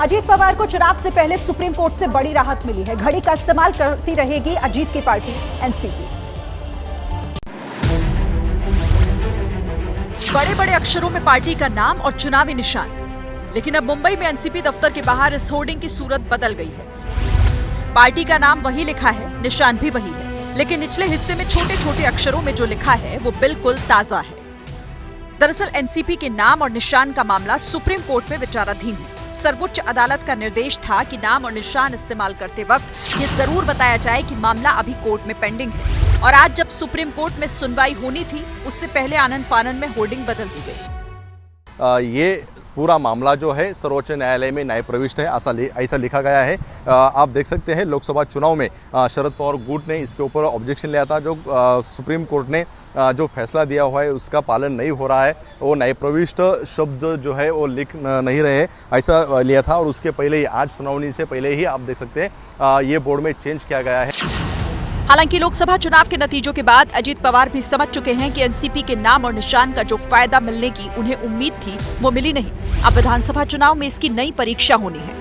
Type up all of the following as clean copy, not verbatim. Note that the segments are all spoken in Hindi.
अजीत पवार को चुनाव से पहले सुप्रीम कोर्ट से बड़ी राहत मिली है। घड़ी का इस्तेमाल करती रहेगी अजीत की पार्टी एनसीपी। बड़े बड़े अक्षरों में पार्टी का नाम और चुनावी निशान, लेकिन अब मुंबई में एनसीपी दफ्तर के बाहर इस होर्डिंग की सूरत बदल गई है। पार्टी का नाम वही लिखा है, निशान भी वही है, लेकिन निचले हिस्से में छोटे छोटे अक्षरों में जो लिखा है वो बिल्कुल ताजा है। दरअसल एनसीपी के नाम और निशान का मामला सुप्रीम कोर्ट में विचाराधीन है। सर्वोच्च अदालत का निर्देश था कि नाम और निशान इस्तेमाल करते वक्त ये जरूर बताया जाए कि मामला अभी कोर्ट में पेंडिंग है। और आज जब सुप्रीम कोर्ट में सुनवाई होनी थी, उससे पहले आनन फानन में होर्डिंग बदल दी गई। ये पूरा मामला जो है सर्वोच्च न्यायालय में न्याय प्रविष्ट है, ऐसा लिखा गया है। आप देख सकते हैं लोकसभा चुनाव में शरद पवार गुट ने इसके ऊपर ऑब्जेक्शन लिया था। जो सुप्रीम कोर्ट ने जो फैसला दिया हुआ है उसका पालन नहीं हो रहा है, वो न्याय प्रविष्ट शब्द जो है वो लिख नहीं रहे, ऐसा लिया था। और उसके पहले ही आज सुनावनी से पहले ही आप देख सकते हैं ये बोर्ड में चेंज किया गया है। हालांकि लोकसभा चुनाव के नतीजों के बाद अजीत पवार भी समझ चुके हैं कि एनसीपी के नाम और निशान का जो फायदा मिलने की उन्हें उम्मीद थी वो मिली नहीं। अब विधानसभा चुनाव में इसकी नई परीक्षा होनी है।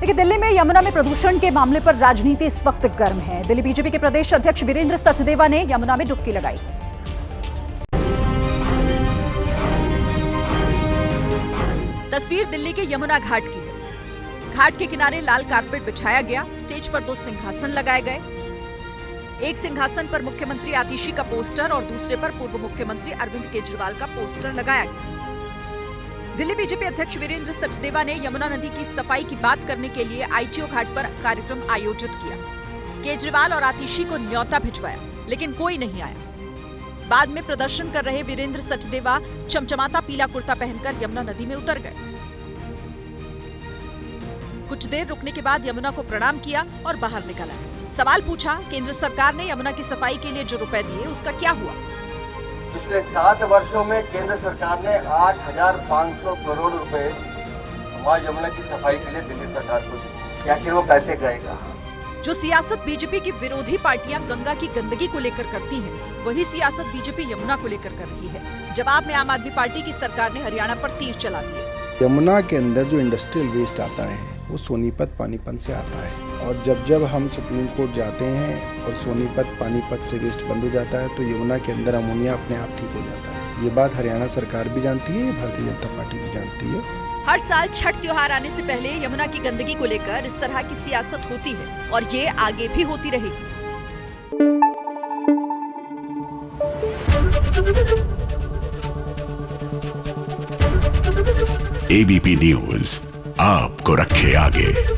देखिए, दिल्ली में यमुना में प्रदूषण के मामले पर राजनीति इस वक्त गर्म है। दिल्ली बीजेपी के प्रदेश अध्यक्ष वीरेंद्र सचदेवा ने यमुना में डुबकी लगाई। तस्वीर दिल्ली के यमुना घाट की है। घाट के किनारे लाल कारपेट बिछाया गया, स्टेज पर 2 सिंहासन लगाए गए। एक सिंहासन पर मुख्यमंत्री आतिशी का पोस्टर और दूसरे पर पूर्व मुख्यमंत्री अरविंद केजरीवाल का पोस्टर लगाया गया। दिल्ली बीजेपी अध्यक्ष वीरेंद्र सचदेवा ने यमुना नदी की सफाई की बात करने के लिए आईटीओ घाट पर कार्यक्रम आयोजित किया। केजरीवाल और आतिशी को न्योता भिजवाया, लेकिन कोई नहीं आया। बाद में प्रदर्शन कर रहे वीरेंद्र सचदेवा चमचमाता पीला कुर्ता पहनकर यमुना नदी में उतर गए। कुछ देर रुकने के बाद यमुना को प्रणाम किया और बाहर निकला। सवाल पूछा, केंद्र सरकार ने यमुना की सफाई के लिए जो रुपए दिए उसका क्या हुआ? पिछले 7 वर्षों में केंद्र सरकार ने 8,500 करोड़ रुपए मां यमुना की सफाई के लिए दिल्ली सरकार को दिए। आखिर वो कैसे गएगा? जो सियासत बीजेपी की विरोधी पार्टियां गंगा की गंदगी को लेकर करती हैं, वही सियासत बीजेपी यमुना को लेकर कर रही है। जवाब में आम आदमी पार्टी की सरकार ने हरियाणा पर तीर चला दिए। यमुना के अंदर जो इंडस्ट्रियल वेस्ट आता है वो सोनीपत पानीपत से आता है, और जब हम सुप्रीम कोर्ट जाते हैं और सोनीपत पानीपत से वेस्ट बंद हो जाता है तो यमुना के अंदर अमोनिया अपने आप ठीक हो जाता है। ये बात हरियाणा सरकार भी जानती है, भारतीय जनता पार्टी भी जानती है। हर साल छठ त्योहार आने से पहले यमुना की गंदगी को लेकर इस तरह की सियासत होती है और ये आगे भी होती रहेगी। एबीपी न्यूज आपको रखे आगे।